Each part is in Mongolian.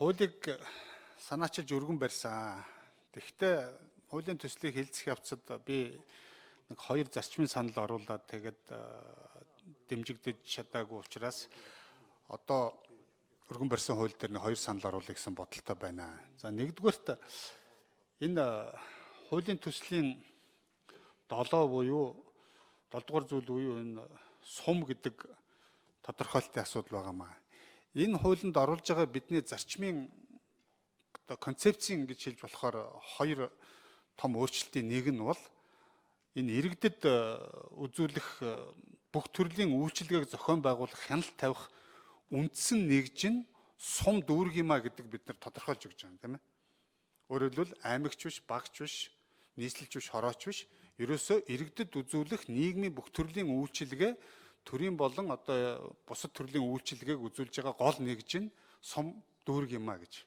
хуулийг санаачилж өргөн барьсан. Тэгэхдээ хуулийн төслийг хэлцэх явцад би нэг хоёр зарчмын санал оруулаад тэгээд дэмжигдэж чадаагүй учраас одоо өргөн барьсан хууль дээр нэг хоёр санал оруулах гэсэн бодолтой байна. За нэгдүгээрт энэ хуулийн төслийн 7 буюу 7 дугаар зүйл буюу энэ сум гэдэг тодорхойлтын асуудал байгаамаа. Энэ хуулинд оруулж байгаа бидний зарчмын концепцийн гэж хэлж болохоор хоёр том өөрчлөлтийн нэг нь бол энэ иргэдэд үзүүлэх бүх төрлийн үйлчилгээг зохион байгуулах, хяналт тавих үндсэн нэгж нь сум дүүрэг юм а гэдэг бид нар тодорхойлж өгч байгаа юм, тийм ээ. Өөрөөр хэлбэл аймагч биш, багч биш, нийслэлч биш, хорооч биш, ерөөсөө иргэдэд үзүүлэх нийгмийн бүх төрлийн үйлчилгээ, төрийн болон одоо бусад төрлийн үйлчилгээг үзүүлж байгаа гол нэгж нь сум дүүрэг юм а гэж.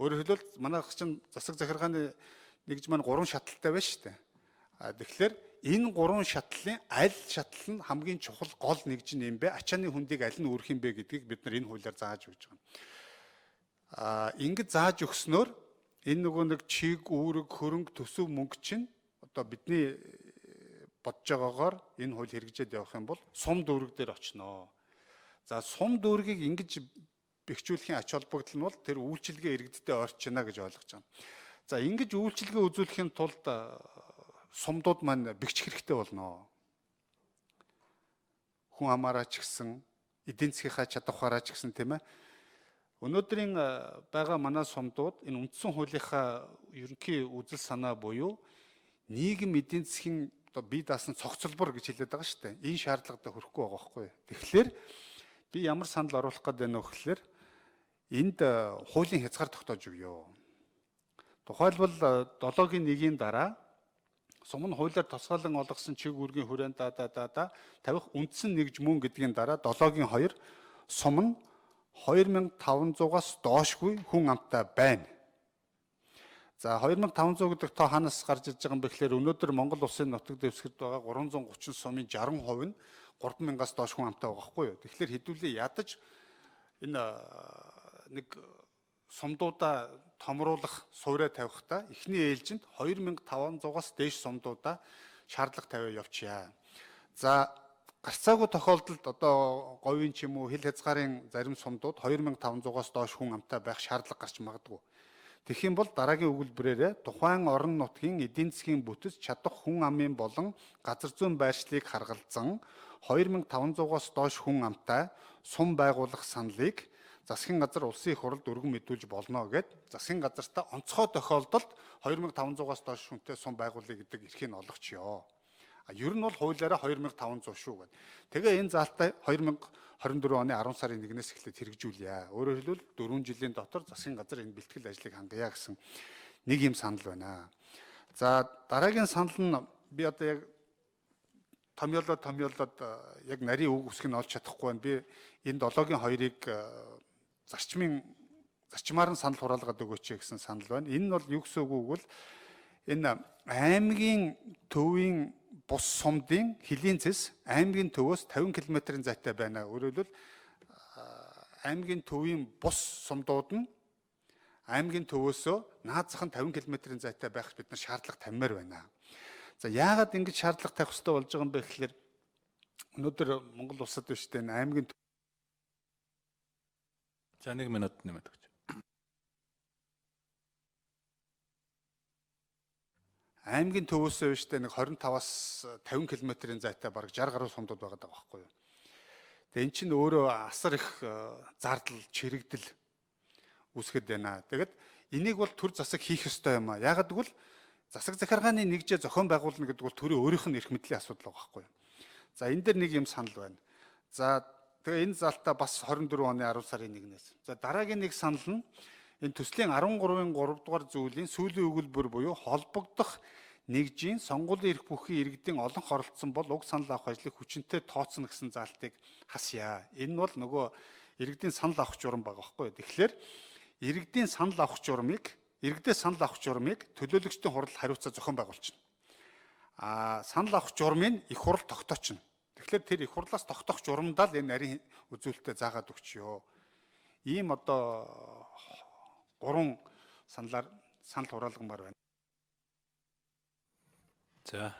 Өөрөөр хэлбэл манайх чинь засаг захиргааны нэгж маань 3 шатлалтай байна шүү дээ. Тэгэхээр энэ 3 шатлалын аль шатлал нь хамгийн чухал гол нэгж нь юм бэ? Ачааны хүндийг аль нь өөрөх юм бэ гэдгийг бид нар энэ хуулиар зааж өгч байгаа. Ингэж зааж өгснөөр энэ нөгөө нэг чиг, үүрэг, хөрөнгө, төсөв, мөнгө чинь одоо бидний бодож байгаагаар энэ хууль хэрэгжээд явах юм бол сум дүүрэг дээр очно. За сум дүүргийг ингэж бэхжүүлэхийн ач холбогдол нь бол тэр үйлчилгээ иргэдтэй орчино гэж ойлгож байгаа. За ингэж үйлчилгээ үзүүлэхийн тулд сумдууд маань бэхжих хэрэгтэй болно. Хүн амаараа ч гэсэн, эдийн засгийнхаа чадвараараа ч гэсэн, тийм ээ. Өнөөдрийн байгаа манай сумдууд энэ үндсэн хуулийнхаа ерөнхий үзэл санаа буюу нийгэм эдийн засгийн одоо бие даасан цогцлбор гэж хэлээд байгаа шүү дээ. Энэ шаардлагатай хүрэхгүй байгаа байхгүй. Тэгэхээр би ямар санал оруулах гээд байна вэ гэхээр энд хуулийн хязгаар тогтоож өгье. Тухайлбал 7-гийн 1-ийн дараа сум нь хуулиар тусгаалan олгосон чиг үүргийн хүрээнд тавих үндсэн нэгж мөн гэдгийн дараа 7-гийн 2 сум нь 2500-аас доошгүй хүн амтай байна. За 2500 гэдэг тоо ханаас гарч иж байгаа юм бэ гэхээр өнөөдөр Монгол улсын нутаг дэвсгэрт байгаа 330 сумын 60% нь 3000-аас доош хүн амтай байгаа байхгүй юу. Тэгэхээр хэдүүлээ ядаж энэ нэг сумдуудаа томруулах суурай тавихта эхний ээлжинд 2500-аас дээш сумдуудаа шаардлага тавиа явчихъя. За гарцаагүй тохиолдолд одоо говийн ч юм уу хил хязгаарын зарим сумдууд 2500-аас доош хүн амтай байх шаардлага гарч магадгүй. Тэгэх юм бол дараагийн өгүүлбэрээр тухайн орон нутгийн эдийн засгийн бүтэц чадах хүн амын болон газар зүйн байршлыг харгалзан 2500-аас доош хүн амтай сум байгуулах саналыг засгийн газар улсын их хурлд өргөн мэдүүлж болно гэд засгийн газартаа онцгой тохиолдолд 2500-аас доош хүнтэй сум байгуулъя гэдэг эрхийг олгочихё. Ер нь бол хуулиараа 2500 шүү гэд. Тэгээ энэ заалтаа 2024 оны 10 сарын 1-ээс эхлээд хэрэгжүүлье. Өөрөөр хэлбэл 4 жилийн дотор засгийн газар энэ бэлтгэл ажлыг хангая гэсэн нэг юм санал байна. За дараагийн санал нь би одоо яг томьёолоод яг нарийн үг үсгийг нь олж чадахгүй байна. Би энэ 7-гийн 2-ыг зарчмаар нь санал хураалгаад өгөөч гэсэн санал байна. Энэ нь бол юу гэсэн үг вэ? Энэ аймгийн төвийн бус сумдын хөлийн зэс аймгийн төвөөс 50 км-ийн зайтай байна. Өөрөөр хэлбэл аймгийн төвийн бус сумдууд нь аймгийн төвөөсөө наад зах нь 50 км-ийн зайтай байх бид нар шаардлага тавьмаар байна. За яагаад ингэж шаардлага тавих хэрэгтэй болж байгаа юм бэ гэхээр өнөөдөр Монгол улсад биш дээ аймгийн За 1 минут нэмээд өгч. Аймгийн төвөөсөө биш дээ нэг 25-аас 50 км-ийн зайтай бараг 60 гаруй сумдууд байгаа даа байхгүй юу. Тэгээ эн чинь өөрөө асар их зардал, чирэгдэл үүсгэж байна. Тэгэд энийг бол төр засаг хийх ёстой юм а. Яагаад гэвэл засаг захиргааны нэгжээ зохион байгуулна гэдэг бол төрийн өөрийнх нь эрх мэдлийн асуудал байгаа байхгүй юу. За энэ дээр нэг юм санал байна. За тэгээ энэ залтаа бас 24 оны 10 сарын 1-ээс. За дараагийн нэг санал нь энэ төслийн 13-ын 3 дугаар зүйлийн сүүлийн өгүүлбэр буюу холбогдох нэгжийн сонгуулийн эрх бүхий иргэдийн олон хоролцсон бол уг санал авах ажлыг хүчинтэй тооцно гэсэн заалтыг хасъя. Энэ нь бол нөгөө иргэдийн санал авах журам байгаа байхгүй юу. Тэгэхээр иргэдийн санал авах журмыг, иргэдээс санал авах журмыг төлөөлөгчдийн хурал хариуцаа зохион байгуулчихна. Санал авах журмыг их хурал тогтоочно. Тэгэхээр тэр их хурлаас тогтоох журамдаа л энэ нарийн үзүүлэлтэд заагаад өгчөө. Ийм одоо 3 санал хураалгамаар байна. За